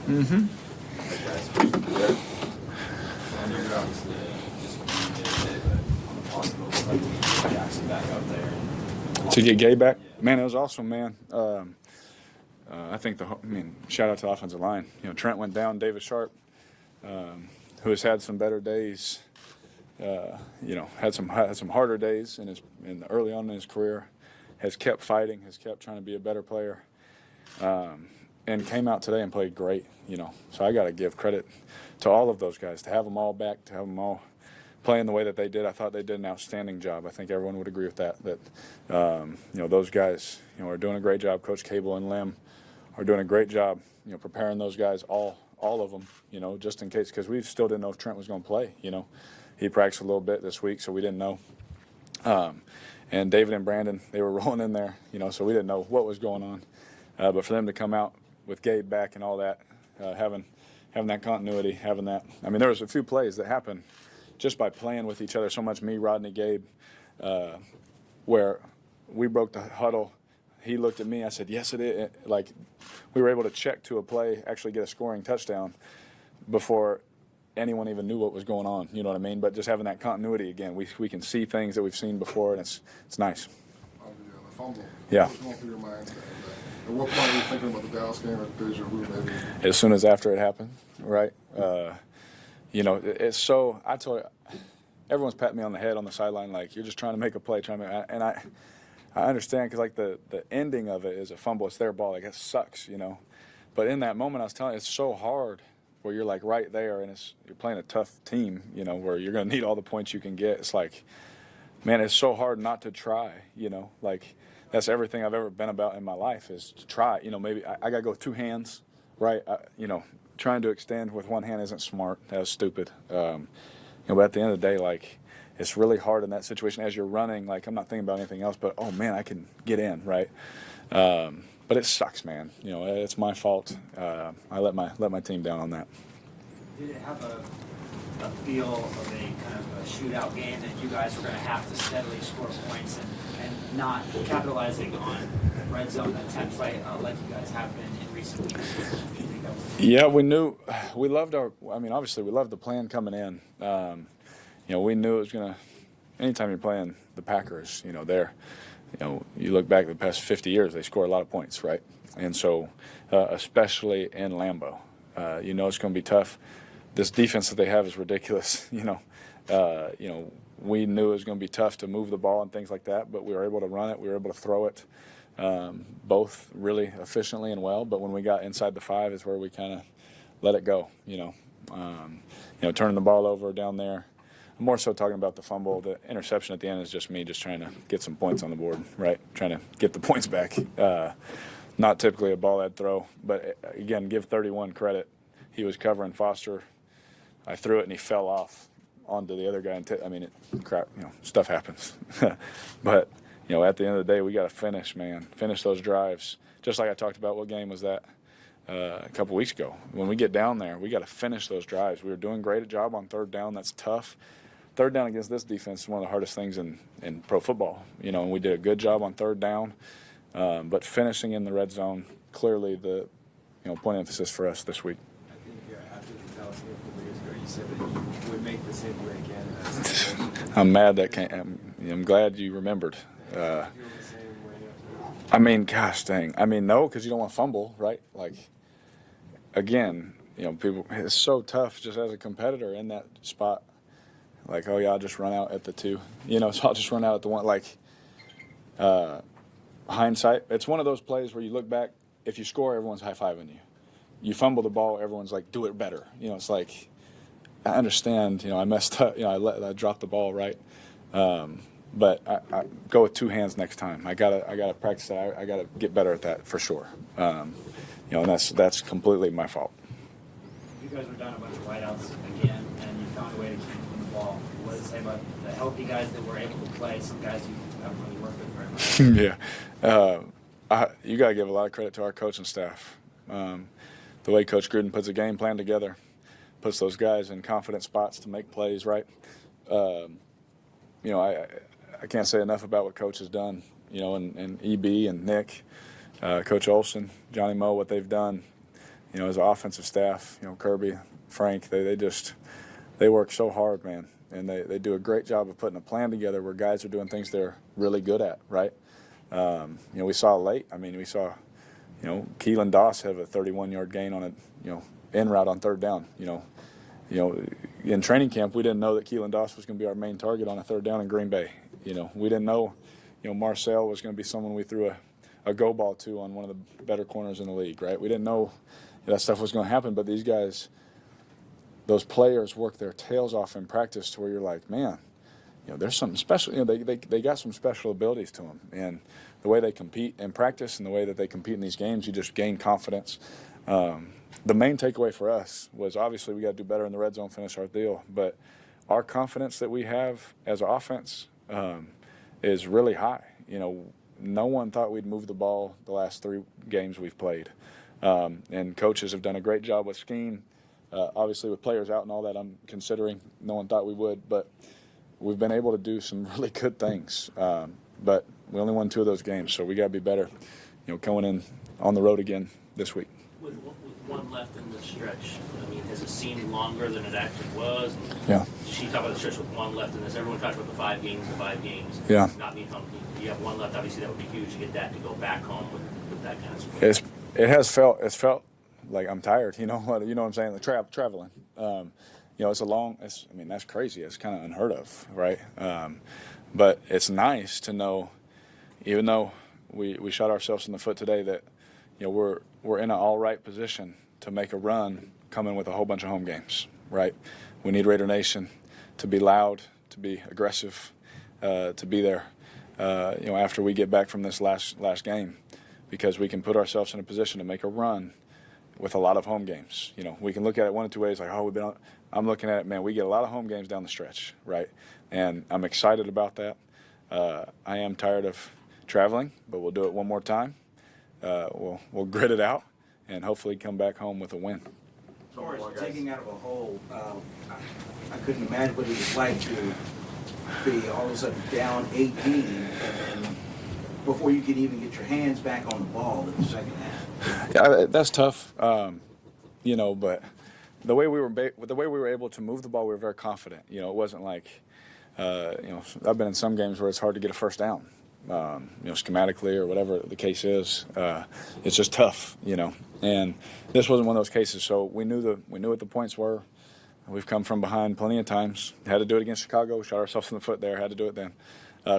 Mm-hmm. To get Gabe back, man, it was awesome, man. I think shout out to the offensive line. You know, Trent went down. David Sharp, who has had some better days, had some harder days early on in his career, has kept fighting, has kept trying to be a better player, and came out today and played great. You know, so I got to give credit to all of those guys to have them all back, to have them all playing the way that they did. I thought they did an outstanding job. I think everyone would agree with that. Those guys, are doing a great job. Coach Cable and Lim are doing a great job, preparing those guys, all of them, just in case, because we still didn't know if Trent was going to play. He practiced a little bit this week, so we didn't know. And David and Brandon, they were rolling in there, so we didn't know what was going on. But for them to come out with Gabe back and all that, having that continuity, having that. I mean, there was a few plays that happened just by playing with each other so much, me, Rodney, Gabe, where we broke the huddle. He looked at me. I said, yes, it is. Like, we were able to check to a play, actually get a scoring touchdown before anyone even knew what was going on. You know what I mean? But just having that continuity again, we can see things that we've seen before, and it's nice. The fumble. Yeah. What's going through your mind? At what point were you thinking about the Dallas game or deja vu maybe? As soon as after it happened, right? It's so. I told you, everyone's patting me on the head on the sideline like, you're just trying to make a play, and I understand, because like the ending of it is a fumble. It's their ball. Like, it sucks, But in that moment, I was telling you, it's so hard where you're like right there, and you're playing a tough team, where you're going to need all the points you can get. It's like, man, it's so hard not to try, Like, that's everything I've ever been about in my life is to try. Maybe I got to go two hands, right? Trying to extend with one hand isn't smart. That was stupid. But at the end of the day, like, it's really hard in that situation as you're running. Like, I'm not thinking about anything else, but, oh, man, I can get in, right? But it sucks, man. It's my fault. I let my team down on that. Did it have a feel of a kind of a shootout game that you guys were going to have to steadily score points and not capitalizing on red zone attempts like you guys have been in recent weeks? Yeah, we knew. We loved obviously we loved the plan coming in. We knew it was going to, anytime you're playing the Packers, you look back the past 50 years, they score a lot of points, right? And so, especially in Lambeau, it's going to be tough. This defense that they have is ridiculous. We knew it was going to be tough to move the ball and things like that, but we were able to run it. We were able to throw it, both really efficiently and well. But when we got inside the 5 is where we kind of let it go. Turning the ball over down there. I'm more so talking about the fumble. The interception at the end is just me just trying to get some points on the board, right? Trying to get the points back. Not typically a ball I'd throw, but again, give 31 credit. He was covering Foster. I threw it and he fell off onto the other guy. And stuff happens. But at the end of the day, we got to finish, man. Finish those drives. Just like I talked about, what game was that a couple weeks ago? When we get down there, we got to finish those drives. We were doing great a job on third down. That's tough. Third down against this defense is one of the hardest things in pro football. And we did a good job on third down. But finishing in the red zone, clearly the point of emphasis for us this week. I think after the Dallas game a couple years ago, you said that you would make the same play again. I'm mad that I'm glad you remembered. Gosh dang. No, because you don't want to fumble, right? Like, again, people, it's so tough just as a competitor in that spot. Like, oh, yeah, I'll just run out at the 2. So I'll just run out at the 1. Like, hindsight, it's one of those plays where you look back, if you score, everyone's high-fiving you. You fumble the ball, everyone's like, do it better. It's like, I understand, I messed up. I dropped the ball, right? But I go with 2 hands next time. I gotta practice that. I gotta get better at that for sure. And that's completely my fault. You guys were down a bunch of wideouts again, and you found a way to keep them the ball. What does it say about the healthy guys that were able to play? Some guys you haven't really worked with very much. Yeah, you gotta give a lot of credit to our coaching staff. The way Coach Gruden puts a game plan together, puts those guys in confident spots to make plays, right? I can't say enough about what Coach has done, and EB and Nick, Coach Olson, Johnny Moe, what they've done, as an offensive staff, Kirby, Frank, they work so hard, man. And they do a great job of putting a plan together where guys are doing things they're really good at, right? We saw late. We saw, Keelan Doss have a 31-yard gain on a, in route on third down. In training camp, we didn't know that Keelan Doss was going to be our main target on a third down in Green Bay. We didn't know, Marcel was going to be someone we threw a go ball to on one of the better corners in the league, right? We didn't know that stuff was going to happen, but these guys, those players work their tails off in practice to where you're like, man, there's something special. They got some special abilities to them, and the way they compete in practice and the way that they compete in these games, you just gain confidence. The main takeaway for us was obviously we got to do better in the red zone, finish our deal, but our confidence that we have as an offense is really high. No one thought we'd move the ball the last 3 games we've played, and coaches have done a great job with scheme. Obviously, with players out and all that, I'm considering no one thought we would, but we've been able to do some really good things. But we only won 2 of those games, so we got to be better, going in on the road again this week. With one left in the stretch, has it seemed longer than it actually was? Yeah. She talked about the stretch with one left in this. Everyone talks about the 5 games, Yeah. not being home. You have one left, obviously that would be huge to get that to go back home with that kind of support. It's felt like I'm tired, you know what I'm saying? Like traveling. That's crazy. It's kind of unheard of, right? But it's nice to know, even though we shot ourselves in the foot today, that we're in an all right position to make a run coming with a whole bunch of home games, right? We need Raider Nation to be loud, to be aggressive, to be there, after we get back from this last game, because we can put ourselves in a position to make a run with a lot of home games. We can look at it one of 2 ways, like, I'm looking at it, man, we get a lot of home games down the stretch, right? And I'm excited about that. I am tired of traveling, but we'll do it one more time. We'll grit it out and hopefully come back home with a win. As far as taking out of a hole, I couldn't imagine what it was like to be all of a sudden down 18 and before you can even get your hands back on the ball in the second half. Yeah, that's tough, but the way we were able to move the ball, we were very confident. It wasn't like, I've been in some games where it's hard to get a first down, schematically or whatever the case is. It's just tough, and this wasn't one of those cases. So we knew what the points were. We've come from behind plenty of times. Had to do it against Chicago. Shot ourselves in the foot there. Had to do it then.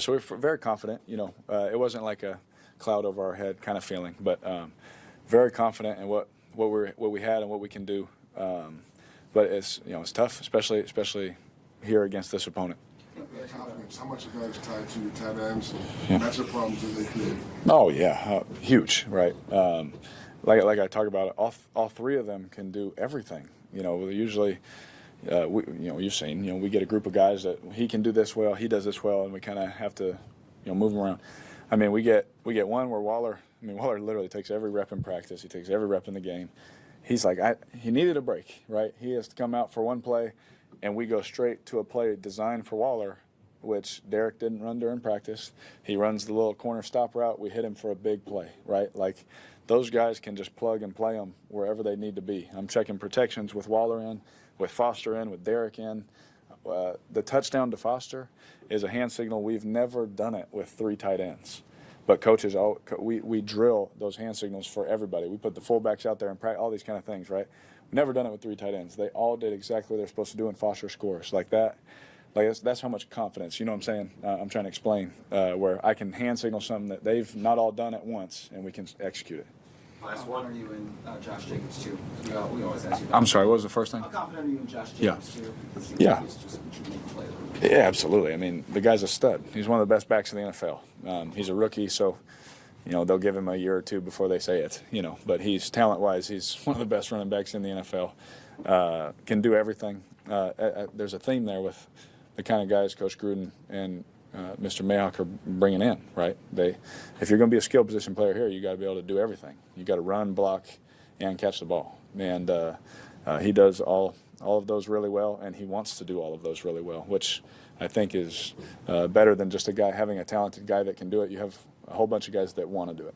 So we were very confident. It wasn't like a cloud over our head kind of feeling, but very confident in what we had and what we can do. But it's tough, especially here against this opponent. That confidence, how much of that is tied to your tight ends and matchup problems that they create? Oh yeah, huge, right? Like I talk about, all 3 of them can do everything. Usually. You've seen, we get a group of guys that he can do this well, he does this well, and we kind of have to, move him around. We get one where Waller literally takes every rep in practice. He takes every rep in the game. He's like, he needed a break, right? He has to come out for one play, and we go straight to a play designed for Waller, which Derek didn't run during practice. He runs the little corner stop route. We hit him for a big play, right? Like, those guys can just plug and play them wherever they need to be. I'm checking protections with Waller in, with Foster in, with Derek in. The touchdown to Foster is a hand signal. We've never done it with 3 tight ends. But coaches, we drill those hand signals for everybody. We put the fullbacks out there and practice all these kind of things, right? We've never done it with 3 tight ends. They all did exactly what they're supposed to do, and Foster scores. Like that. That's how much confidence, you know what I'm saying? I'm trying to explain, where I can hand signal something that they've not all done at once, and we can execute it. Last one. How confident are you in Josh Jacobs, too? We always ask you that. I'm sorry, what was the first thing? How confident are you in Josh Jacobs, too? Because he's just a unique player. Yeah, absolutely. The guy's a stud. He's one of the best backs in the NFL. He's a rookie, so, they'll give him a year or 2 before they say it, But he's, talent-wise, he's one of the best running backs in the NFL. Can do everything. There's a theme there with the kind of guys Coach Gruden and Mr. Mayhawk are bringing in, right? If you're going to be a skill position player here, you got to be able to do everything. You got to run, block, and catch the ball. And he does all all of those really well, and he wants to do all of those really well, which I think is better than just a guy having a talented guy that can do it. You have a whole bunch of guys that want to do it.